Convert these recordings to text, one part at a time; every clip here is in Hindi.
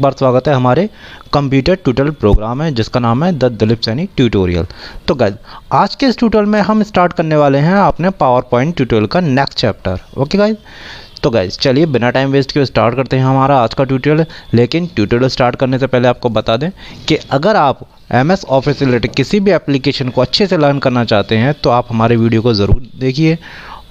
बार स्वागत है हमारे कंप्यूटर ट्यूटोरियल प्रोग्राम है जिसका नाम है द दिलीप सैनी ट्यूटोरियल। तो गाइज आज के इस ट्यूटोरियल में हम स्टार्ट करने वाले हैं अपने पावर पॉइंट ट्यूटोरियल का नेक्स्ट चैप्टर। ओके गाइज, तो गाइज चलिए बिना टाइम वेस्ट किए स्टार्ट करते हैं हमारा आज का ट्यूटोरियल। लेकिन ट्यूटोरियल स्टार्ट करने से पहले आपको बता दें कि अगर आप MS ऑफिस से रिलेटेड किसी भी एप्लीकेशन को अच्छे से लर्न करना चाहते हैं तो आप हमारे वीडियो को ज़रूर देखिए,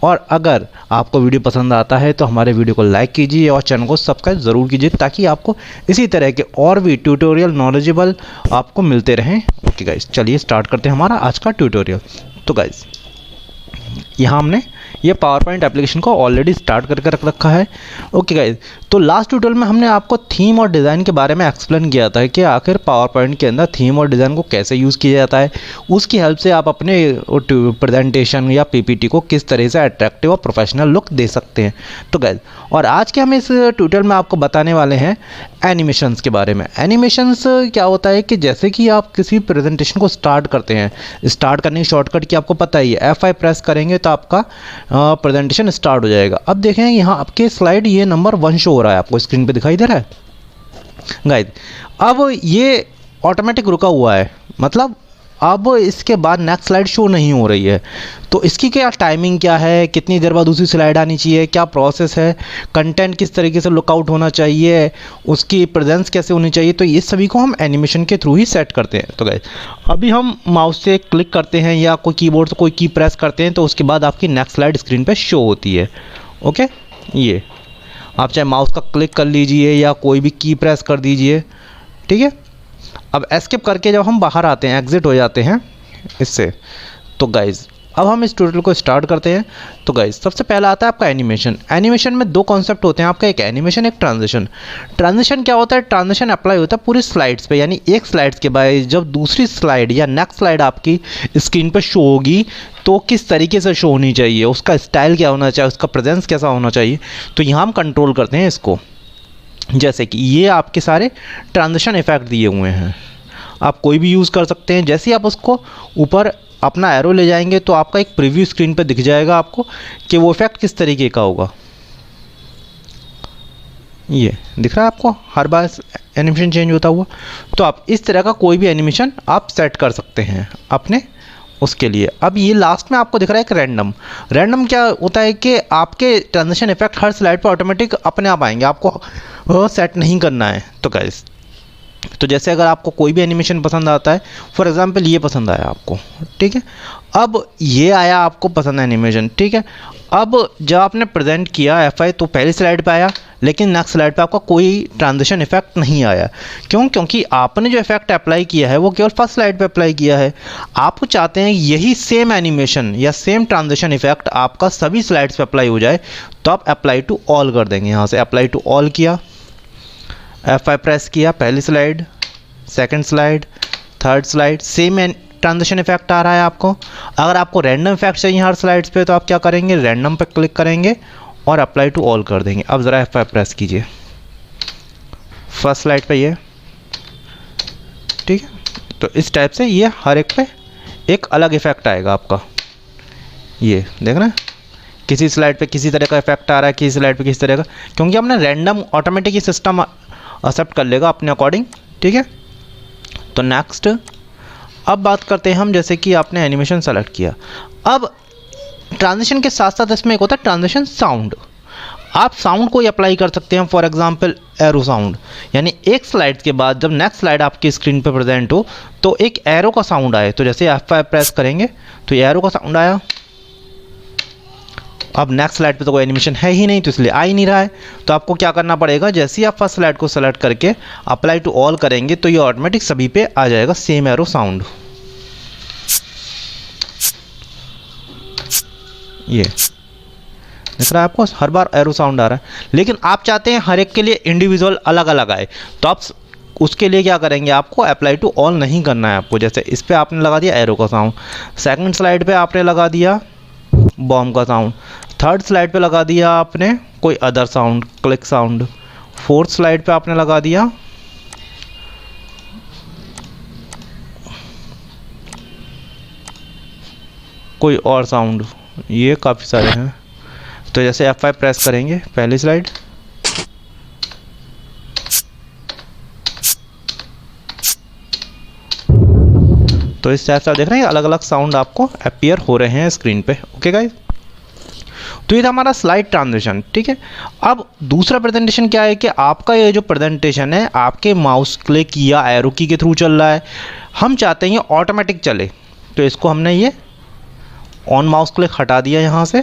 और अगर आपको वीडियो पसंद आता है तो हमारे वीडियो को लाइक कीजिए और चैनल को सब्सक्राइब ज़रूर कीजिए ताकि आपको इसी तरह के और भी ट्यूटोरियल नॉलेजेबल आपको मिलते रहें। ओके गाइस, चलिए स्टार्ट करते हैं हमारा आज का ट्यूटोरियल। तो गाइस यहाँ हमने ये पावर पॉइंट एप्लीकेशन को ऑलरेडी स्टार्ट करके रख रखा है। ओके गाइज, तो लास्ट ट्यूटोरियल में हमने आपको थीम और डिज़ाइन के बारे में एक्सप्लेन किया था कि आखिर पावर पॉइंट के अंदर थीम और डिज़ाइन को कैसे यूज़ किया जाता है, उसकी हेल्प से आप अपने प्रेजेंटेशन या PPT को किस तरह से अट्रैक्टिव और प्रोफेशनल लुक दे सकते हैं। तो गाइज और आज के हम इस ट्यूटोरियल में आपको बताने वाले हैं एनिमेशंस के बारे में। एनिमेशंस क्या होता है कि जैसे कि आप किसी प्रेजेंटेशन को स्टार्ट करते हैं, स्टार्ट करने की शॉर्टकट की आपको पता ही है, F5 प्रेस करेंगे तो आपका प्रेजेंटेशन स्टार्ट हो जाएगा। अब देखें यहाँ आपके स्लाइड ये नंबर 1 शो हो रहा है, आपको स्क्रीन पे दिखाई दे रहा है गाइस। अब ये ऑटोमेटिक रुका हुआ है, मतलब अब इसके बाद नेक्स्ट स्लाइड शो नहीं हो रही है। तो इसकी क्या टाइमिंग क्या है, कितनी देर बाद दूसरी स्लाइड आनी चाहिए, क्या प्रोसेस है, कंटेंट किस तरीके से लुकआउट होना चाहिए, उसकी प्रेजेंस कैसे होनी चाहिए, तो ये सभी को हम एनिमेशन के थ्रू ही सेट करते हैं। तो गाइस अभी हम माउस से क्लिक करते हैं या कोई कीबोर्ड से कोई की प्रेस करते हैं तो उसके बाद आपकी नेक्स्ट स्लाइड स्क्रीन पर शो होती है। ओके, ये आप चाहे माउस का क्लिक कर लीजिए या कोई भी की प्रेस कर दीजिए, ठीक है। अब एस्केप करके जब हम बाहर आते हैं, एग्जिट हो जाते हैं इससे, तो गाइज अब हम इस ट्यूटोरियल को स्टार्ट करते हैं। तो गाइज सबसे पहला आता है आपका एनिमेशन। एनिमेशन में 2 कॉन्सेप्ट होते हैं आपका, एक एनिमेशन एक ट्रांजिशन। ट्रांजिशन क्या होता है, ट्रांजिशन अप्लाई होता है पूरी स्लाइड्स पे, यानी एक स्लाइड्स के बाद जब दूसरी स्लाइड या नेक्स्ट स्लाइड आपकी स्क्रीन पर शो होगी तो किस तरीके से शो होनी चाहिए, उसका स्टाइल क्या होना चाहिए, उसका प्रेजेंस कैसा होना चाहिए, तो यहाँ हम कंट्रोल करते हैं इसको। जैसे कि ये आपके सारे ट्रांजिशन इफेक्ट दिए हुए हैं, आप कोई भी यूज़ कर सकते हैं। जैसे ही आप उसको ऊपर अपना एरो ले जाएंगे तो आपका एक प्रीव्यू स्क्रीन पे दिख जाएगा आपको कि वो इफेक्ट किस तरीके का होगा। ये दिख रहा है आपको, हर बार एनिमेशन चेंज होता हुआ। तो आप इस तरह का कोई भी एनिमेशन आप सेट कर सकते हैं अपने उसके लिए। अब ये लास्ट में आपको दिख रहा है एक रैंडम क्या होता है कि आपके ट्रांजिशन इफेक्ट हर स्लाइड पर ऑटोमेटिक अपने आप आएंगे, आपको सेट नहीं करना है। तो गाइस तो जैसे अगर आपको कोई भी एनिमेशन पसंद आता है, फॉर एग्जांपल ये पसंद आया आपको, ठीक है, अब ये आया आपको पसंद है एनिमेशन, ठीक है। अब जब आपने प्रेजेंट किया F5 तो पहली स्लाइड पे आया, लेकिन नेक्स्ट स्लाइड पे आपका कोई ट्रांजिशन इफेक्ट नहीं आया। क्यों? क्योंकि आपने जो इफेक्ट अप्लाई किया है वो केवल फर्स्ट स्लाइड पे अप्लाई किया है। आप चाहते हैं यही सेम एनिमेशन या सेम ट्रांजिशन इफेक्ट आपका सभी स्लाइड्स पे अप्लाई हो जाए, तो आप अप्लाई टू ऑल कर देंगे। यहाँ से अप्लाई टू ऑल किया, F5 प्रेस किया, पहली slide, second slide, third slide, same transition effect आ रहा है आपको। अगर आपको रैंडम इफेक्ट चाहिए हर स्लाइड्स पे तो आप क्या करेंगे, रैंडम पे क्लिक करेंगे और अप्लाई टू ऑल कर देंगे। अब ज़रा F5 प्रेस कीजिए, फर्स्ट स्लाइड पे ये, ठीक है। तो इस टाइप से ये हर एक पे एक अलग इफेक्ट आएगा आपका। ये देख रहे हैं, किसी स्लाइड पे किसी तरह का इफेक्ट आ रहा है, किसी स्लाइड पे किसी तरह का, क्योंकि हमने रैंडम ऑटोमेटिक सिस्टम एक्सेप्ट कर लेगा अपने अकॉर्डिंग, ठीक है। तो नेक्स्ट अब बात करते हैं हम, जैसे कि आपने एनिमेशन सेलेक्ट किया। अब ट्रांजिशन के साथ साथ इसमें एक होता है ट्रांजिशन साउंड। आप साउंड को अप्लाई कर सकते हैं, फॉर एग्जांपल एरो साउंड, यानी एक स्लाइड के बाद जब नेक्स्ट स्लाइड आपकी स्क्रीन पर प्रेजेंट हो तो एक एरो का साउंड आए। तो जैसे F5 प्रेस करेंगे तो ये एरो का साउंड आया। अब नेक्स्ट स्लाइड पे तो कोई एनिमेशन है ही नहीं तो इसलिए आ ही नहीं रहा है। तो आपको क्या करना पड़ेगा, जैसे ही आप फर्स्ट स्लाइड को सेलेक्ट करके अप्लाई टू ऑल करेंगे तो ये ऑटोमेटिक सभी पे आ जाएगा सेम एरो साउंड। ये दिख रहा है आपको, हर बार एरो साउंड आ रहा है। लेकिन आप चाहते हैं हर एक के लिए इंडिविजुअल अलग अलग आए, तो आप उसके लिए क्या करेंगे, आपको अप्लाई टू ऑल नहीं करना है आपको। जैसे इस पर आपने लगा दिया एरो का साउंड, सेकंड स्लाइड पे आपने लगा दिया बॉम्ब का साउंड, थर्ड स्लाइड पे लगा दिया आपने कोई other sound, click sound, fourth slide पे आपने लगा दिया कोई और साउंड। ये काफ़ी सारे हैं। तो जैसे F5 प्रेस करेंगे, पहली स्लाइड, तो इस टाइप से आप देख रहे हैं अलग अलग साउंड आपको अपीयर हो रहे हैं स्क्रीन पे। ओके गाइस, तो ये था हमारा स्लाइड ट्रांजिशन। ठीक है, अब दूसरा प्रेजेंटेशन क्या है कि आपका ये जो प्रेजेंटेशन है आपके माउस क्लिक या एरो की के थ्रू चल रहा है, हम चाहते हैं ये ऑटोमेटिक चले। तो इसको हमने ये ऑन माउस क्लिक हटा दिया, यहाँ से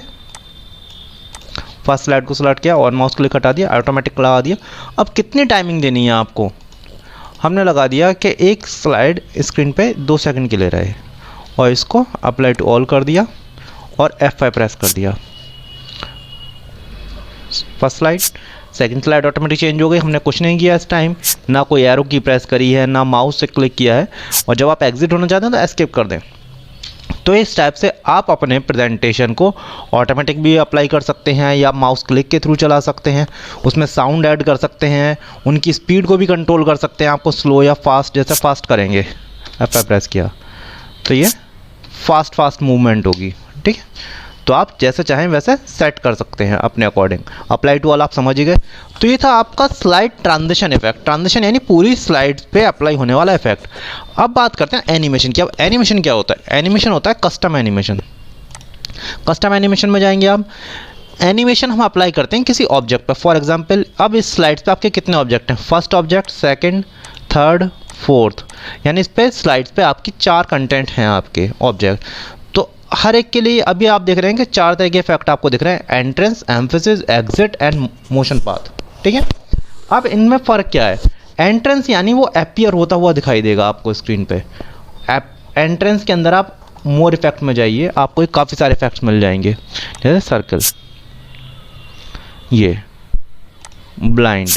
फर्स्ट स्लाइड को सिलेक्ट किया, ऑन माउस क्लिक हटा दिया, ऑटोमेटिक लगा दिया। अब कितनी टाइमिंग देनी है आपको, हमने लगा दिया कि एक स्लाइड स्क्रीन पे 2 सेकंड के लिए रहे, और इसको अप्लाई टू ऑल कर दिया और F5 प्रेस कर दिया। First slide, second slide automatic change हो गई, हमने कुछ नहीं किया इस टाइम, ना कोई एरो की प्रेस करी है, ना माउस से क्लिक किया है। और जब आप एग्जिट होना चाहते हैं तो एस्केप कर दें। तो इस टाइप से आप अपने प्रेजेंटेशन को ऑटोमेटिक भी अप्लाई कर सकते हैं या माउस क्लिक के थ्रू चला सकते हैं, उसमें साउंड ऐड कर सकते हैं, उनकी स्पीड को भी कंट्रोल कर सकते हैं, आपको स्लो या फास्ट, जैसे फास्ट करेंगे F5 प्रेस किया तो ये फास्ट मूवमेंट होगी। ठीक है, तो आप जैसे चाहें वैसे सेट कर सकते हैं अपने अकॉर्डिंग। अप्लाई टू ऑल आप समझ ही गए। तो ये था आपका स्लाइड ट्रांजिशन इफेक्ट। ट्रांजिशन यानी पूरी स्लाइड पे अप्लाई होने वाला इफेक्ट। अब बात करते हैं एनिमेशन की। अब एनिमेशन क्या होता है? एनिमेशन होता है कस्टम एनिमेशन। कस्टम एनिमेशन में जाएंगे आप, एनिमेशन हम अप्लाई करते हैं किसी ऑब्जेक्ट पर। फॉर एग्जाम्पल अब इस स्लाइड्स पे आपके कितने ऑब्जेक्ट हैं? First object, second, third, fourth, यानी इस पे स्लाइड्स पे आपकी 4 कंटेंट हैं आपके ऑब्जेक्ट। तो हर एक के लिए अभी आप देख रहे हैं कि 4 तरह के इफेक्ट आपको दिख रहे हैं, entrance, emphasis, exit and motion path. ठीक है, अब इनमें फ़र्क क्या है? एंट्रेंस यानी वो अपीयर होता हुआ दिखाई देगा आपको स्क्रीन पे। एंट्रेंस के अंदर आप मोर इफेक्ट में जाइए, आपको काफ़ी सारे इफेक्ट्स मिल जाएंगे, जैसे सर्कल, ये ब्लाइंड,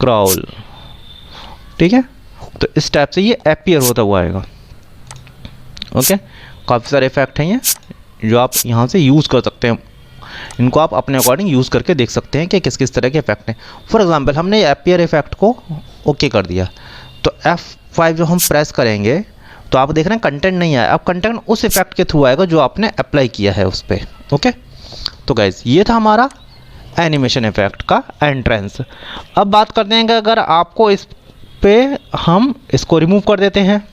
क्राउल। ठीक है, तो इस टाइप से ये अपीयर होता हुआ आएगा। ओके, काफ़ी सारे इफेक्ट हैं ये जो आप यहाँ से यूज़ कर सकते हैं। इनको आप अपने अकॉर्डिंग यूज़ करके देख सकते हैं कि किस किस तरह के इफेक्ट हैं। फॉर एग्जांपल हमने अपीयर इफेक्ट को ओके कर दिया, तो F5 जो हम प्रेस करेंगे तो आप देख रहे हैं कंटेंट नहीं आया। अब कंटेंट उस इफेक्ट के थ्रू आएगा जो आपने अप्लाई किया है उस पर। ओके, तो गाइज ये था हमारा एनिमेशन इफेक्ट का एंट्रेंस। अब बात करते हैं कि अगर आपको इस पे हम इसको रिमूव कर देते हैं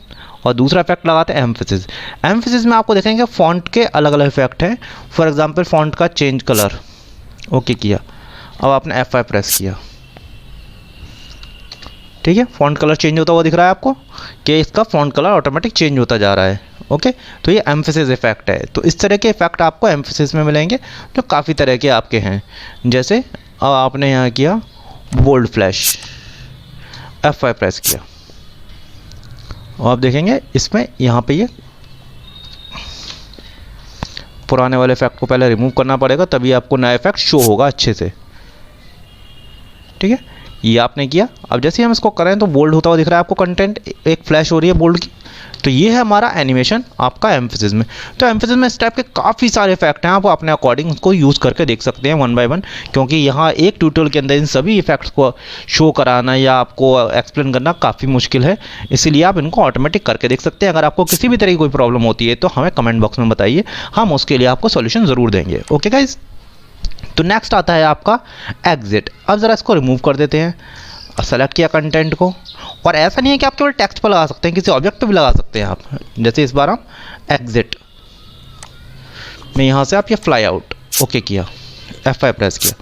और दूसरा इफेक्ट लगाते हैं एम्फेसिस। एम्फेसिस में आपको देखेंगे फ़ॉन्ट के अलग अलग इफेक्ट हैं। फॉर एग्जांपल फ़ॉन्ट का चेंज कलर, ओके किया, अब आपने F5 प्रेस किया। ठीक है, फ़ॉन्ट कलर चेंज होता हुआ दिख रहा है आपको कि इसका फ़ॉन्ट कलर ऑटोमेटिक चेंज होता जा रहा है। ओके, तो ये एम्फेसिस इफेक्ट है। तो इस तरह के इफेक्ट आपको एम्फेसिस में मिलेंगे जो काफ़ी तरह के आपके हैं। जैसे अब आपने यहाँ किया बोल्ड फ्लैश, F5 प्रेस किया और आप देखेंगे इसमें यहाँ पे ये पुराने वाले इफेक्ट को पहले रिमूव करना पड़ेगा, तभी आपको नया इफेक्ट शो होगा अच्छे से। ठीक है, ये आपने किया। अब जैसे ही हम इसको करें तो बोल्ड होता हुआ दिख रहा है आपको, कंटेंट एक फ्लैश हो रही है बोल्ड की। तो ये है हमारा एनिमेशन आपका एम्फेसिस में। तो एम्फेसिस में इस टाइप के काफ़ी सारे इफेक्ट हैं, आप अपने अकॉर्डिंग उसको यूज़ करके देख सकते हैं 1 बाय 1, क्योंकि यहाँ एक ट्यूटोरियल के अंदर इन सभी इफेक्ट्स को शो कराना या आपको एक्सप्लेन करना काफ़ी मुश्किल है। इसीलिए आप इनको ऑटोमेटिक करके देख सकते हैं। अगर आपको किसी भी तरह की कोई प्रॉब्लम होती है तो हमें कमेंट बॉक्स में बताइए, हम उसके लिए आपको सोल्यूशन ज़रूर देंगे। ओके गाइज, तो नेक्स्ट आता है आपका एग्जिट। अब ज़रा इसको रिमूव कर देते हैं। सेलेक्ट किया कंटेंट को, और ऐसा नहीं है कि आप केवल टेक्स्ट पर लगा सकते हैं, किसी ऑब्जेक्ट पे भी लगा सकते हैं आप। जैसे इस बार हम एग्जिट में यहाँ से आप ये फ्लाई आउट, ओके किया, F5 प्रेस किया।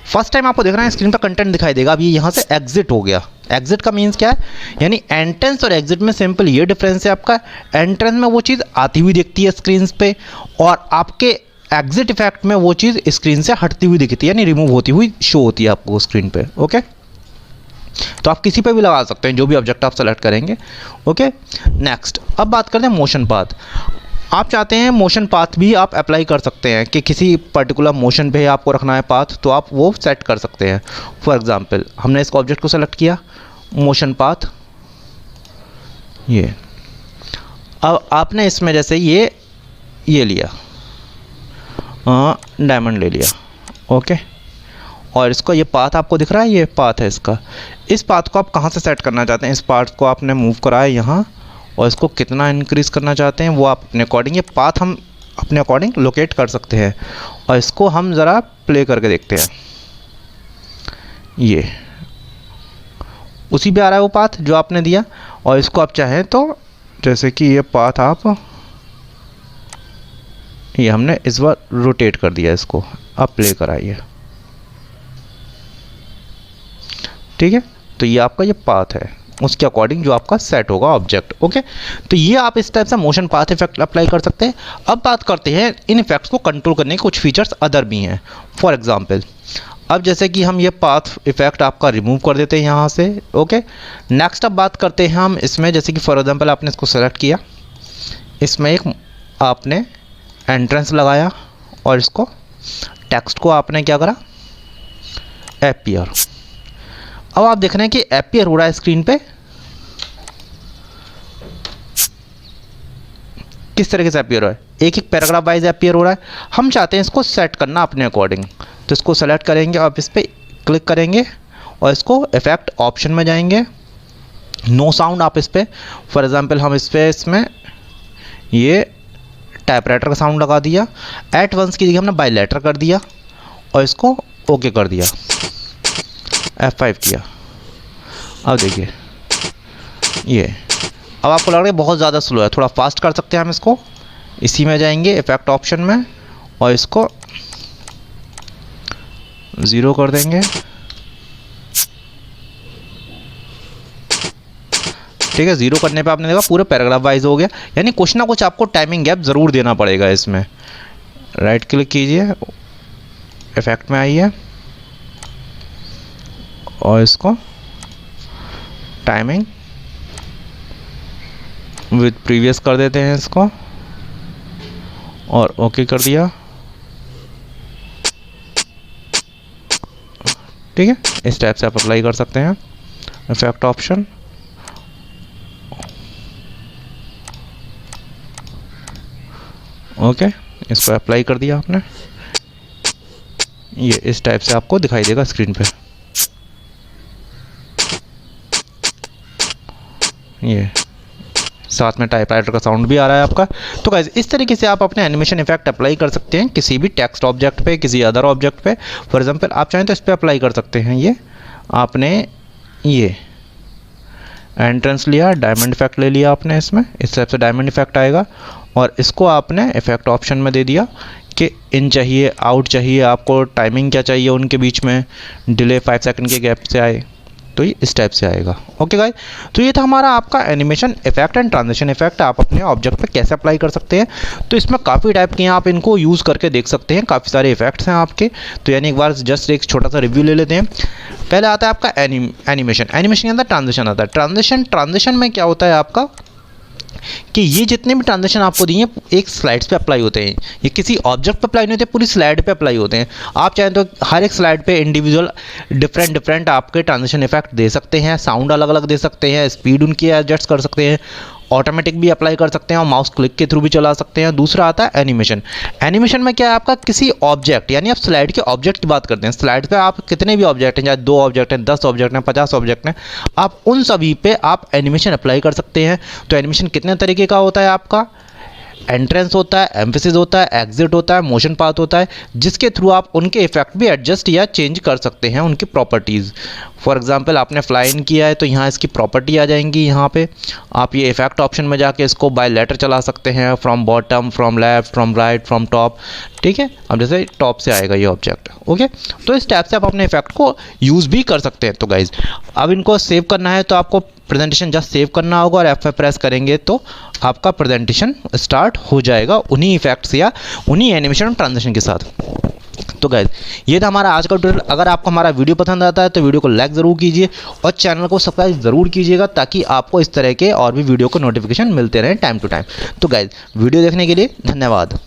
फर्स्ट टाइम आपको देख रहे हैं स्क्रीन पर कंटेंट दिखाई देगा। अब ये यहाँ से एग्जिट हो गया। एग्जिट का मीन्स क्या है? यानी एंट्रेंस और एग्जिट में सिंपल ये डिफरेंस है आपका। एंट्रेंस में वो चीज़ आती हुई दिखती है स्क्रीन पे, और आपके एग्जिट इफेक्ट में वो चीज़ स्क्रीन से हटती हुई दिखती है, यानी रिमूव होती हुई शो होती है आपको स्क्रीन पे। ओके, तो आप किसी पे भी लगा सकते हैं, जो भी ऑब्जेक्ट आप सेलेक्ट करेंगे। ओके, नेक्स्ट अब बात करते हैं मोशन पाथ। आप चाहते हैं मोशन पाथ भी आप अप्लाई कर सकते हैं कि किसी पर्टिकुलर मोशन पे आपको रखना है पाथ, तो आप वो सेट कर सकते हैं। फॉर एग्जांपल हमने इस ऑब्जेक्ट को सेलेक्ट किया, मोशन पाथ ये। अब आपने इसमें जैसे ये लिया, डायमंड ले लिया। ओके, और इसको ये पाथ आपको दिख रहा है, ये पाथ है इसका। इस पाथ को आप कहाँ से सेट करना चाहते हैं? इस पाथ को आपने मूव करा है यहाँ, और इसको कितना इंक्रीज़ करना चाहते हैं वो आप अपने अकॉर्डिंग, ये पाथ हम अपने अकॉर्डिंग लोकेट कर सकते हैं। और इसको हम ज़रा प्ले करके देखते हैं। ये उसी पे आ रहा है वो पाथ जो आपने दिया, और इसको आप चाहें तो जैसे कि ये पाथ ये हमने इस बार रोटेट कर दिया इसको, अब प्ले कराइए। ठीक है, तो ये आपका ये पाथ है, उसके अकॉर्डिंग जो आपका सेट होगा ऑब्जेक्ट। ओके, तो ये आप इस टाइप से मोशन पाथ इफेक्ट अप्लाई कर सकते हैं। अब बात करते हैं इन इफेक्ट्स को कंट्रोल करने के कुछ फीचर्स अदर भी हैं। फॉर एग्जांपल, अब जैसे कि हम ये पाथ इफेक्ट आपका रिमूव कर देते हैं यहाँ से। ओके, नेक्स्ट अब बात करते हैं हम इसमें, जैसे कि फॉर एग्जांपल आपने इसको सेलेक्ट किया, इसमें एक आपने एंट्रेंस लगाया और इसको टेक्स्ट को आपने क्या करा, अपीयर। अब आप देख रहे हैं कि अपीयर हो रहा है स्क्रीन पे। किस तरीके से अपीयर हो रहा है, एक एक पैराग्राफ वाइज अपीयर हो रहा है। हम चाहते हैं इसको सेट करना अपने अकॉर्डिंग, तो इसको सेलेक्ट करेंगे और इस पर क्लिक करेंगे और इसको इफेक्ट ऑप्शन में जाएंगे, नो साउंड आप इस पर, फॉर एग्जांपल हम इस पर इसमें ये टाइपराइटर का साउंड लगा दिया, एट वंस की जगह हमने बाइलेटर कर दिया और इसको ओके कर दिया, F5 किया। अब देखिए ये, अब आपको लग रहा है बहुत ज़्यादा स्लो है, थोड़ा फास्ट कर सकते हैं हम इसको। इसी में जाएंगे इफेक्ट ऑप्शन में और इसको 0 कर देंगे। ठीक है, 0 करने पे आपने देखा पूरे पैराग्राफ वाइज हो गया। यानी कुछ ना कुछ आपको टाइमिंग गैप ज़रूर देना पड़ेगा इसमें। राइट क्लिक कीजिए, इफेक्ट में आइए और इसको टाइमिंग विद प्रीवियस कर देते हैं इसको और ओके कर दिया। ठीक है, इस टाइप से आप अप्लाई कर सकते हैं इफेक्ट ऑप्शन। ओके, इसको अप्लाई कर दिया आपने, ये इस टाइप से आपको दिखाई देगा स्क्रीन पे। ये साथ में टाइपराइटर का साउंड भी आ रहा है आपका। तो गाइस इस तरीके से आप अपने एनिमेशन इफेक्ट अप्लाई कर सकते हैं किसी भी टेक्स्ट ऑब्जेक्ट पे, किसी अदर ऑब्जेक्ट पे। फॉर एग्जांपल आप चाहें तो इस पे अप्लाई कर सकते हैं। ये आपने ये एंट्रेंस लिया, डायमंड इफेक्ट ले लिया आपने, इसमें इस टाइप से डायमंड इफेक्ट आएगा और इसको आपने इफेक्ट ऑप्शन में दे दिया कि इन चाहिए, आउट चाहिए, आपको टाइमिंग क्या चाहिए उनके बीच में, डिले 5 सेकंड के गैप से आए, तो ये इस टाइप से आएगा। ओके गाइस, तो ये था हमारा आपका animation effect and transition effect, आप अपने ऑब्जेक्ट पे कैसे अप्लाई कर सकते हैं। तो इसमें काफ़ी टाइप के हैं, आप इनको यूज़ करके देख सकते हैं, काफ़ी सारे इफेक्ट्स हैं आपके। तो यानी एक बार जस्ट एक छोटा सा रिव्यू ले लेते हैं। पहले आता है आपका एनिमेशन के अंदर ट्रांजिशन आता है। ट्रांजिशन में क्या होता है आपका कि ये जितने भी ट्रांजिशन आपको दिए एक स्लाइड्स पे अप्लाई होते हैं, ये किसी ऑब्जेक्ट पे अप्लाई नहीं होते, पूरी स्लाइड पे अप्लाई होते हैं। आप चाहें तो हर एक स्लाइड पे इंडिविजुअल डिफरेंट आपके ट्रांजिशन इफेक्ट दे सकते हैं, साउंड अलग अलग दे सकते हैं, स्पीड उनकी एडजस्ट कर सकते हैं, ऑटोमेटिक भी अप्लाई कर सकते हैं और माउस क्लिक के थ्रू भी चला सकते हैं। दूसरा आता है एनिमेशन में क्या है आपका, किसी ऑब्जेक्ट, यानी आप स्लाइड के ऑब्जेक्ट की बात करते हैं। स्लाइड पे आप कितने भी ऑब्जेक्ट हैं, चाहे 2 ऑब्जेक्ट हैं, 10 ऑब्जेक्ट हैं, 50 ऑब्जेक्ट हैं, आप उन सभी पे आप एनिमेशन अप्लाई कर सकते हैं। तो एनिमेशन कितने तरीके का होता है आपका, एंट्रेंस होता है, एम्फेसिस होता है, एग्जिट होता है, मोशन पाथ होता है, जिसके थ्रू आप उनके इफेक्ट भी एडजस्ट या चेंज कर सकते हैं, उनकी प्रॉपर्टीज़। फॉर एग्जांपल आपने फ्लाई इन किया है तो यहाँ इसकी प्रॉपर्टी आ जाएंगी, यहाँ पे आप ये इफेक्ट ऑप्शन में जाके इसको बाय लेटर चला सकते हैं, from bottom, from left, from right, from top. ठीक है, अब जैसे टॉप से आएगा ये ऑब्जेक्ट। ओके, तो इस टाइप से आप अपने इफेक्ट को यूज़ भी कर सकते हैं। तो गाइज अब इनको सेव करना है तो आपको प्रेजेंटेशन जस्ट सेव करना होगा और F5 प्रेस करेंगे तो आपका प्रेजेंटेशन स्टार्ट हो जाएगा उन्हीं इफेक्ट्स या उन्हीं एनिमेशन ट्रांजिशन के साथ। तो गाइज ये था हमारा आज का ट्यूटोरियल। अगर आपको हमारा वीडियो पसंद आता है तो वीडियो को लाइक ज़रूर कीजिए और चैनल को सब्सक्राइब ज़रूर कीजिएगा ताकि आपको इस तरह के और भी वीडियो को नोटिफिकेशन मिलते रहें टाइम टू टाइम। तो गाइज वीडियो देखने के लिए धन्यवाद।